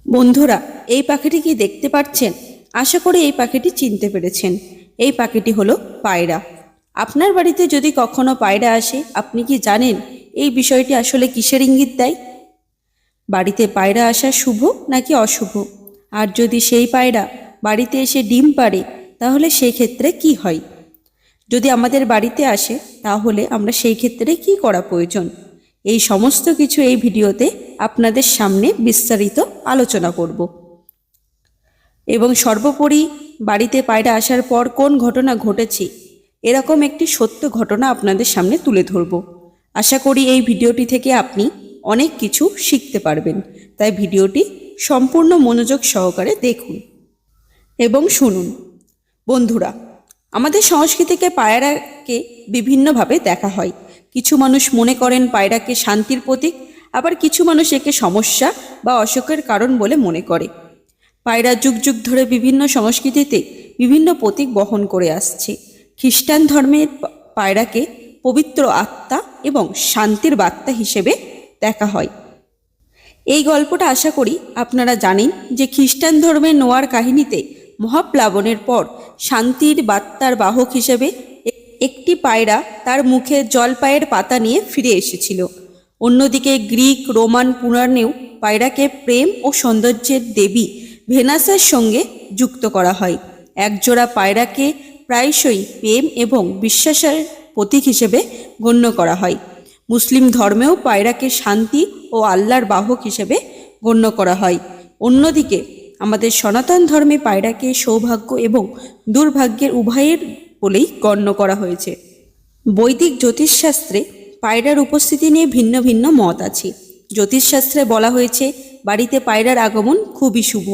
বন্ধুরা, এই পাখিটি কি দেখতে পাচ্ছেন? আশা করি এই পাখিটি চিনতে পেরেছেন। এই পাখিটি হলো পায়রা। আপনার বাড়িতে যদি কখনো পায়রা আসে, আপনি কি জানেন এই বিষয়টি আসলে কিসের ইঙ্গিত দেয়? বাড়িতে পায়রা আসা শুভ নাকি অশুভ? আর যদি সেই পায়রা বাড়িতে এসে ডিম পাড়ে, তাহলে সেই ক্ষেত্রে কি হয়? যদি আমাদের বাড়িতে আসে, তাহলে আমরা সেই ক্ষেত্রে কি করা প্রয়োজন? এই সমস্ত কিছু এই ভিডিওতে আপনাদের সামনে বিস্তারিত আলোচনা করব। এবং সর্বোপরি বাড়িতে পায়রা আসার পর কোন ঘটনা ঘটেছে, এরকম একটি সত্য ঘটনা আপনাদের সামনে তুলে ধরব। আশা করি এই ভিডিওটি থেকে আপনি অনেক কিছু শিখতে পারবেন। তাই ভিডিওটি সম্পূর্ণ মনোযোগ সহকারে দেখুন এবং শুনুন। বন্ধুরা, আমাদের সংস্কৃতিকে পায়রাকে বিভিন্নভাবে দেখা হয়। কিছু মানুষ মনে করেন পায়রাকে শান্তির প্রতীক, আবার কিছু মানুষ একে সমস্যা বা অসুখের কারণ বলে মনে করে। পায়রা যুগ যুগ ধরে বিভিন্ন সংস্কৃতিতে বিভিন্ন প্রতীক বহন করে আসছে। খ্রিস্টান ধর্মের পায়রাকে পবিত্র আত্মা এবং শান্তির বার্তা হিসেবে দেখা হয়। এই গল্পটা আশা করি আপনারা জানেন যে খ্রিস্টান ধর্মের নোয়ার কাহিনীতে মহাপ্লাবনের পর শান্তির বার্তার বাহক হিসেবে একটি পায়রা তার মুখে জলপাইয়ের পাতা নিয়ে ফিরে এসেছিল। অন্যদিকে গ্রিক রোমান পুরাণেও পায়রাকে প্রেম ও সৌন্দর্যের দেবী ভেনাসের সঙ্গে যুক্ত করা হয়। একজোড়া পায়রাকে প্রায়শই প্রেম এবং বিশ্বাসের প্রতীক হিসেবে গণ্য করা হয়। মুসলিম ধর্মেও পায়রাকে শান্তি ও আল্লাহর বাহক হিসেবে গণ্য করা হয়। অন্যদিকে আমাদের সনাতন ধর্মে পায়রাকে সৌভাগ্য এবং দুর্ভাগ্যের উভয়ের বলেই গণ্য করা হয়েছে। বৈদিক জ্যোতিষশাস্ত্রে পায়রার উপস্থিতি নিয়ে ভিন্ন ভিন্ন মত আছে। জ্যোতিষশাস্ত্রে বলা হয়েছে বাড়িতে পায়রার আগমন খুবই শুভ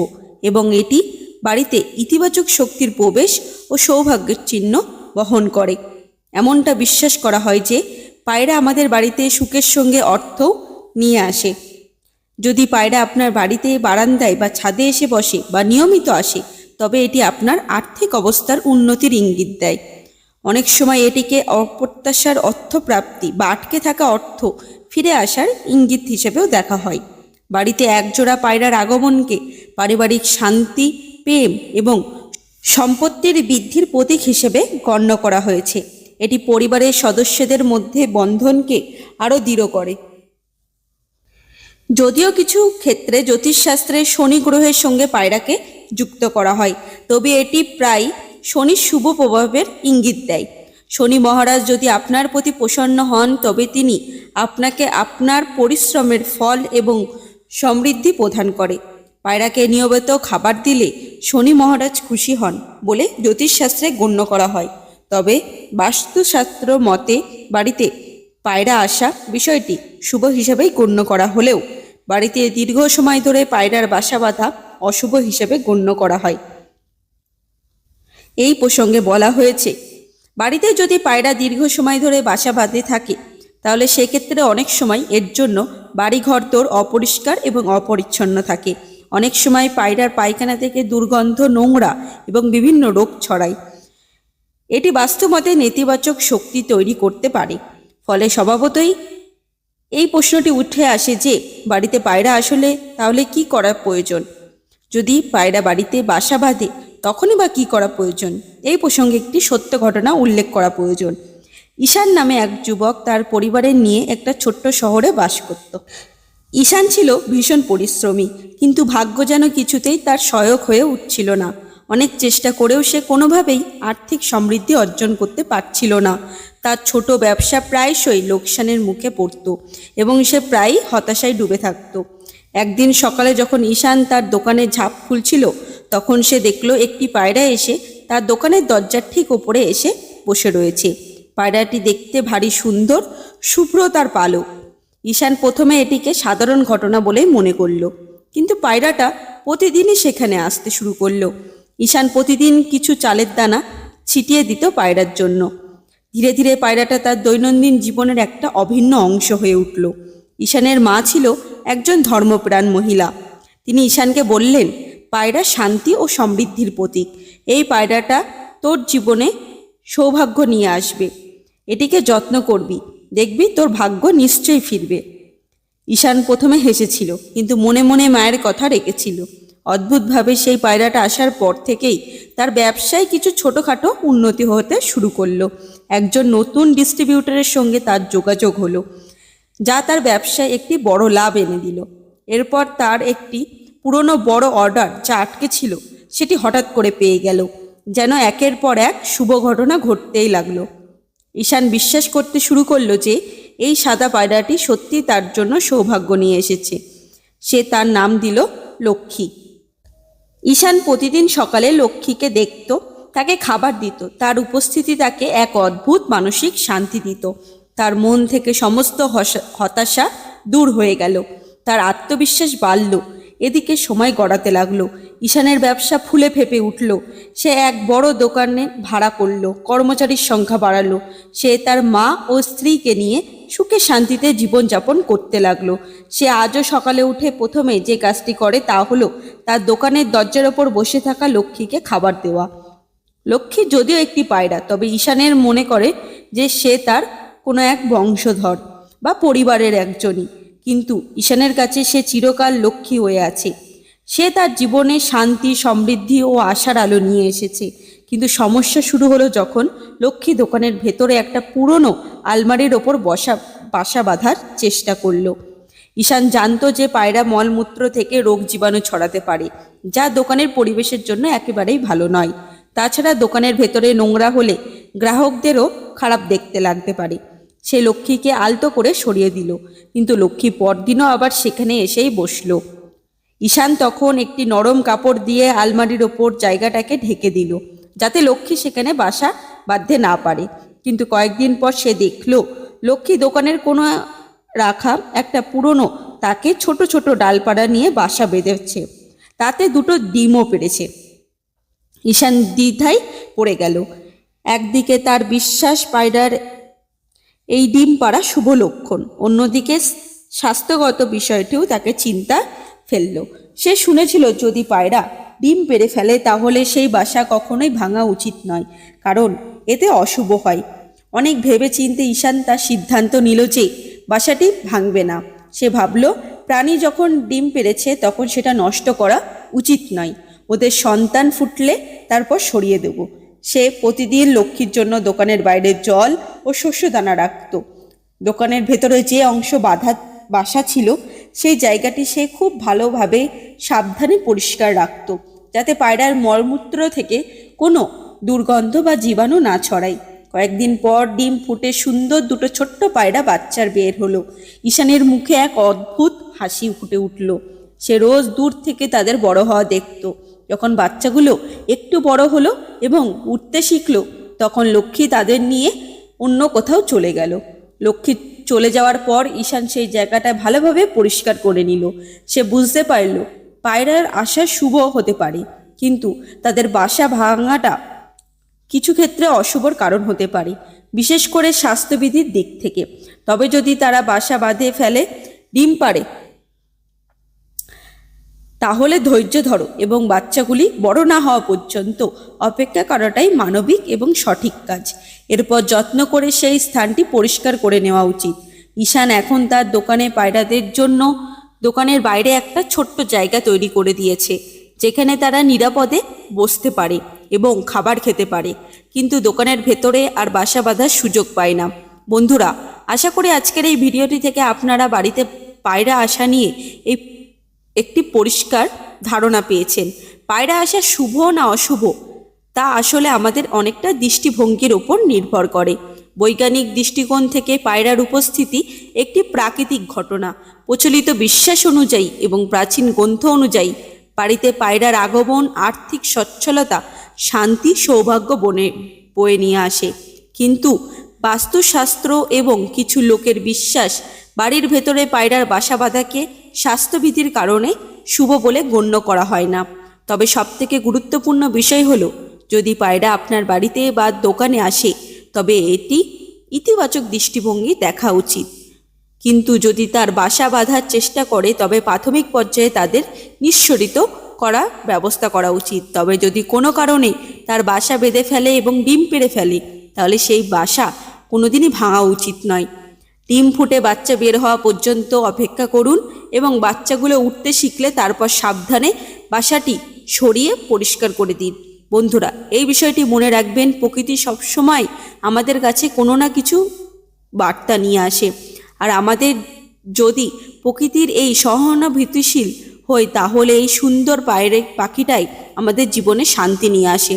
এবং এটি বাড়িতে ইতিবাচক শক্তির প্রবেশ ও সৌভাগ্যের চিহ্ন বহন করে। এমনটা বিশ্বাস করা হয় যে পায়রা আমাদের বাড়িতে সুখের সঙ্গে অর্থও নিয়ে আসে। যদি পায়রা আপনার বাড়িতে বারান্দায় বা ছাদে এসে বসে বা নিয়মিত আসে, তবে এটি আপনার আর্থিক অবস্থার উন্নতির ইঙ্গিত দেয়। অনেক সময় এটিকে অপ্রত্যাশার অর্থপ্রাপ্তি বা আটকে থাকা অর্থ ফিরে আসার ইঙ্গিত হিসেবেও দেখা হয়। বাড়িতে একজোড়া পায়রার আগমনকে পারিবারিক শান্তি, প্রেম এবং সম্পত্তির বৃদ্ধির প্রতীক হিসেবে গণ্য করা হয়েছে। এটি পরিবারের সদস্যদের মধ্যে বন্ধনকে আরও দৃঢ় করে। যদিও কিছু ক্ষেত্রে জ্যোতিষশাস্ত্রে শনি গ্রহের সঙ্গে পায়রাকে যুক্ত করা হয়, তবে এটি প্রায় শনির শুভ প্রভাবের ইঙ্গিত দেয়। শনি মহারাজ যদি আপনার প্রতি প্রসন্ন হন, তবে তিনি আপনাকে আপনার পরিশ্রমের ফল এবং সমৃদ্ধি প্রদান করে। পায়রাকে নিয়মিত খাবার দিলে শনি মহারাজ খুশি হন বলে জ্যোতিষশাস্ত্রে গণ্য করা হয়। তবে বাস্তুশাস্ত্র মতে বাড়িতে পায়রা আসা বিষয়টি শুভ হিসেবেই গণ্য করা হলেও বাড়িতে দীর্ঘ সময় ধরে পায়রার বাসা বাঁধা অশুভ হিসেবে গণ্য করা হয়। এই প্রসঙ্গে বলা হয়েছে, বাড়িতে যদি পায়রা দীর্ঘ সময় ধরে বাসা বাঁধে থাকে, তাহলে সেক্ষেত্রে অনেক সময় এর জন্য বাড়িঘর তোর অপরিষ্কার এবং অপরিচ্ছন্ন থাকে। অনেক সময় পায়রার পায়খানা থেকে দুর্গন্ধ, নোংরা এবং বিভিন্ন রোগ ছড়ায়। এটি বাস্তবমতে নেতিবাচক শক্তি তৈরি করতে পারে। ফলে স্বভাবতই এই প্রশ্নটি উঠে আসে যে বাড়িতে পায়রা আসলে তাহলে কি করা প্রয়োজন? যদি পায়রা বাড়িতে বাসা বাঁধে, তখনই বা কী করা প্রয়োজন? এই প্রসঙ্গে একটি সত্য ঘটনা উল্লেখ করা প্রয়োজন। ঈশান নামে এক যুবক তার পরিবারের নিয়ে একটা ছোট্ট শহরে বাস করত। ঈশান ছিল ভীষণ পরিশ্রমী, কিন্তু ভাগ্য যেন কিছুতেই তার সহায়ক হয়ে উঠছিল না। অনেক চেষ্টা করেও সে কোনোভাবেই আর্থিক সমৃদ্ধি অর্জন করতে পারছিল না। তার ছোট ব্যবসা প্রায়শই লোকসানের মুখে পড়ত এবং সে প্রায়ই হতাশায় ডুবে থাকত। একদিন সকালে যখন ঈশান তার দোকানে ঝাঁপ খুলছিল, তখন সে দেখল একটি পায়রা এসে তার দোকানের দরজার ঠিক ওপরে এসে বসে রয়েছে। পায়রাটি দেখতে ভারী সুন্দর, শুভ্র তার পালক। ঈশান প্রথমে এটিকে সাধারণ ঘটনা বলেই মনে করল, কিন্তু পায়রাটা প্রতিদিনই সেখানে আসতে শুরু করলো। ঈশান প্রতিদিন কিছু চালের দানা ছিটিয়ে দিত পায়রার জন্য। ধীরে ধীরে পায়রাটা তার দৈনন্দিন জীবনের একটা অভিন্ন অংশ হয়ে উঠল। ঈশানের মা ছিল একজন ধর্মপ্রাণ মহিলা। তিনি ঈশানকে বললেন, পায়রা শান্তি ও সমৃদ্ধির প্রতীক। এই পায়রাটা তোর জীবনে সৌভাগ্য নিয়ে আসবে। এটিকে যত্ন করবি, দেখবি তোর ভাগ্য নিশ্চয়ই ফিরবে। ঈশান প্রথমে হেসেছিল, কিন্তু মনে মনে মায়ের কথা রেখেছিল। অদ্ভুতভাবে সেই পায়রাটা আসার পর থেকেই তার ব্যবসায় কিছু ছোটোখাটো উন্নতি হতে শুরু করলো। একজন নতুন ডিস্ট্রিবিউটরের সঙ্গে তার যোগাযোগ হলো, যা তার ব্যবসায় একটি বড় লাভ এনে দিল। এরপর তার একটি পুরনো বড় অর্ডার যা আটকে ছিল সেটি হঠাৎ করে পেয়ে গেল। যেন একের পর এক শুভ ঘটনা ঘটতেই লাগলো। ঈশান বিশ্বাস করতে শুরু করলো যে এই সাদা পায়রাটি সত্যি তার জন্য সৌভাগ্য নিয়ে এসেছে। সে তার নাম দিল লক্ষ্মী। ঈশান প্রতিদিন সকালে লক্ষ্মীকে দেখত, তাকে খাবার দিত। তার উপস্থিতি তাকে এক অদ্ভুত মানসিক শান্তি দিত। তার মন থেকে সমস্ত হতাশা দূর হয়ে গেল, তার আত্মবিশ্বাস বাড়ল। এদিকে সময় গড়াতে লাগলো। ঈশানের ব্যবসা ফুলে ফেঁপে উঠল। সে এক বড় দোকানে ভাড়া করলো, কর্মচারীর সংখ্যা বাড়ালো। সে তার মা ও স্ত্রীকে নিয়ে সুখে শান্তিতে জীবনযাপন করতে লাগলো। সে আজও সকালে উঠে প্রথমে যে কাজটি করে তা হলো তার দোকানের দরজার ওপর বসে থাকা লক্ষ্মীকে খাবার দেওয়া। লক্ষ্মী যদিও একটি পায়রা, তবে ঈশানের মনে করে যে সে তার কোনো এক বংশধর বা পরিবারের একজনই। কিন্তু ঈশানের কাছে সে চিরকাল লক্ষ্মী হয়ে আছে। সে তার জীবনে শান্তি, সমৃদ্ধি ও আশার আলো নিয়ে এসেছে। কিন্তু সমস্যা শুরু হলো যখন লক্ষ্মী দোকানের ভেতরে একটা পুরনো আলমারির ওপর বাসা বাঁধার চেষ্টা করলো। ঈশান জানতো যে পায়রা মলমূত্র থেকে রোগ জীবাণু ছড়াতে পারে, যা দোকানের পরিবেশের জন্য একেবারেই ভালো নয়। তাছাড়া দোকানের ভেতরে নোংরা হলে গ্রাহকদেরও খারাপ দেখতে লাগতে পারে। সে লক্ষ্মীকে আলতো করে সরিয়ে দিল, কিন্তু লক্ষ্মী পরদিনও আবার সেখানে এসেই বসলো। ঈশান তখন একটি নরম কাপড় দিয়ে আলমারির ওপর জায়গাটাকে ঢেকে দিল, যাতে লক্ষ্মী সেখানে বাসা বাঁধতে না পারে। কিন্তু কয়েকদিন পর সে দেখল লক্ষ্মী দোকানের কোনো রাখা একটা পুরনো তাকে ছোট ছোট ডালপাড়া নিয়ে বাসা বেঁধেছে। তাতে দুটো ডিমও পেড়েছে। ঈশান দ্বিধায় পড়ে গেল। একদিকে তার বিশ্বাস পায়রার এই ডিম পাড়া শুভ লক্ষণ, অন্যদিকে স্বাস্থ্যগত বিষয়টিও তাকে চিন্তা ফেলল। সে শুনেছিল যদি পায়রা ডিম পেড়ে ফেলে তাহলে সেই বাসা কখনোই ভাঙা উচিত নয়, কারণ এতে অশুভ হয়। অনেক ভেবে চিন্তে ঈশান তার সিদ্ধান্ত নিল যে বাসাটি ভাঙবে না। সে ভাবল, প্রাণী যখন ডিম পেড়েছে তখন সেটা নষ্ট করা উচিত নয়। ওদের সন্তান ফুটলে তারপর সরিয়ে দেব। সে প্রতিদিন লক্ষ্মীর জন্য দোকানের বাইরে জল ও শস্যদানা রাখত। দোকানের ভেতরে যে অংশ বাসা ছিল সেই জায়গাটি সে খুব ভালোভাবে সাবধানে পরিষ্কার রাখত, যাতে পায়রার মলমূত্র থেকে কোনো দুর্গন্ধ বা জীবাণু না ছড়ায়। কয়েকদিন পর ডিম ফুটে সুন্দর দুটো ছোট্ট পায়রা বাচ্চার বের হলো। ঈশানের মুখে এক অদ্ভুত হাসি ফুটে উঠল। সে রোজ দূর থেকে তাদের বড় হওয়া দেখত। যখন বাচ্চাগুলো একটু বড় হলো এবং উঠতে শিখলো, তখন লক্ষ্মী তাদের নিয়ে অন্য কোথাও চলে গেল। লক্ষ্মী চলে যাওয়ার পর ঈশান সেই জায়গাটা ভালোভাবে পরিষ্কার করে নিল। সে বুঝতে পারল পায়রার আশা শুভ হতে পারে, কিন্তু তাদের বাসা ভাঙাটা কিছু ক্ষেত্রে অশুভর কারণ হতে পারে, বিশেষ করে স্বাস্থ্যবিধির দিক থেকে। তবে যদি তারা বাসা বাঁধে ফেলে, ডিম পাড়ে, তাহলে ধৈর্য ধরো এবং বাচ্চাগুলি বড় না হওয়া পর্যন্ত অপেক্ষা করাটাই মানবিক এবং সঠিক কাজ। এরপর যত্ন করে সেই স্থানটি পরিষ্কার করে নেওয়া উচিত। ঈশান এখন তার দোকানে পায়রাদের জন্য দোকানের বাইরে একটা ছোট্ট জায়গা তৈরি করে দিয়েছে, যেখানে তারা নিরাপদে বসতে পারে এবং খাবার খেতে পারে, কিন্তু দোকানের ভেতরে আর বাসা বাঁধার সুযোগ পায় না। বন্ধুরা, আশা করি আজকের এই ভিডিওটি থেকে আপনারা বাড়িতে পায়রা আসা নিয়ে একটি পরিষ্কার ধারণা পেয়েছেন। পায়রা আসা শুভ না অশুভ তা আসলে আমাদের অনেকটা দৃষ্টিভঙ্গির ওপর নির্ভর করে। বৈজ্ঞানিক দৃষ্টিকোণ থেকে পায়রার উপস্থিতি একটি প্রাকৃতিক ঘটনা। প্রচলিত বিশ্বাস অনুযায়ী এবং প্রাচীন গ্রন্থ অনুযায়ী বাড়িতে পায়রার আগমন আর্থিক সচ্ছলতা, শান্তি, সৌভাগ্য বয়ে নিয়ে আসে। কিন্তু বাস্তুশাস্ত্র এবং কিছু লোকের বিশ্বাস বাড়ির ভেতরে পায়রার বাসা বাঁধাকে স্বাস্থ্যবিধির কারণে শুভ বলে গণ্য করা হয় না। তবে সবথেকে গুরুত্বপূর্ণ বিষয় হলো, যদি পায়রা আপনার বাড়িতে বা দোকানে আসে তবে এটি ইতিবাচক দৃষ্টিভঙ্গি দেখা উচিত। কিন্তু যদি তার বাসা বাঁধার চেষ্টা করে তবে প্রাথমিক পর্যায়ে তাদের নিঃসরিত করার ব্যবস্থা করা উচিত। তবে যদি কোনো কারণে তার বাসা বেঁধে ফেলে এবং ডিম পেড়ে ফেলে, তাহলে সেই বাসা কোনোদিনই ভাঙা উচিত নয়। ডিম ফুটে বাচ্চা বের হওয়া পর্যন্ত অপেক্ষা করুন এবং বাচ্চাগুলো উঠতে শিখলে তারপর সাবধানে বাসাটি সরিয়ে পরিষ্কার করে দিন। বন্ধুরা, এই বিষয়টি মনে রাখবেন, প্রকৃতি সবসময় আমাদের কাছে কোনো না কিছু বার্তা নিয়ে আসে। আর আমাদের যদি প্রকৃতির এই সহানুভূতিশীল হই তাহলে এই সুন্দর পাখিটাই আমাদের জীবনে শান্তি নিয়ে আসে।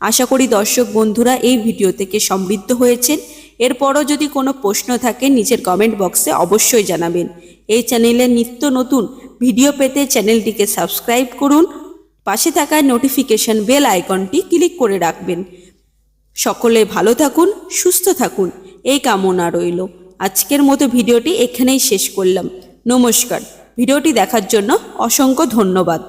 আশা করি দর্শক বন্ধুরা এই ভিডিও থেকে সমৃদ্ধ হয়েছেন। এরপরও যদি কোনো প্রশ্ন থাকে নিচের কমেন্ট বক্সে অবশ্যই জানাবেন। এই চ্যানেলে নিত্য নতুন ভিডিও পেতে চ্যানেলটিকে সাবস্ক্রাইব করুন, পাশে থাকা নোটিফিকেশন বেল আইকনটি ক্লিক করে রাখবেন। সকলে ভালো থাকুন, সুস্থ থাকুন এই কামনা রইল। আজকের মতো ভিডিওটি এখানেই শেষ করলাম। নমস্কার। ভিডিওটি দেখার জন্য অসংখ্য ধন্যবাদ।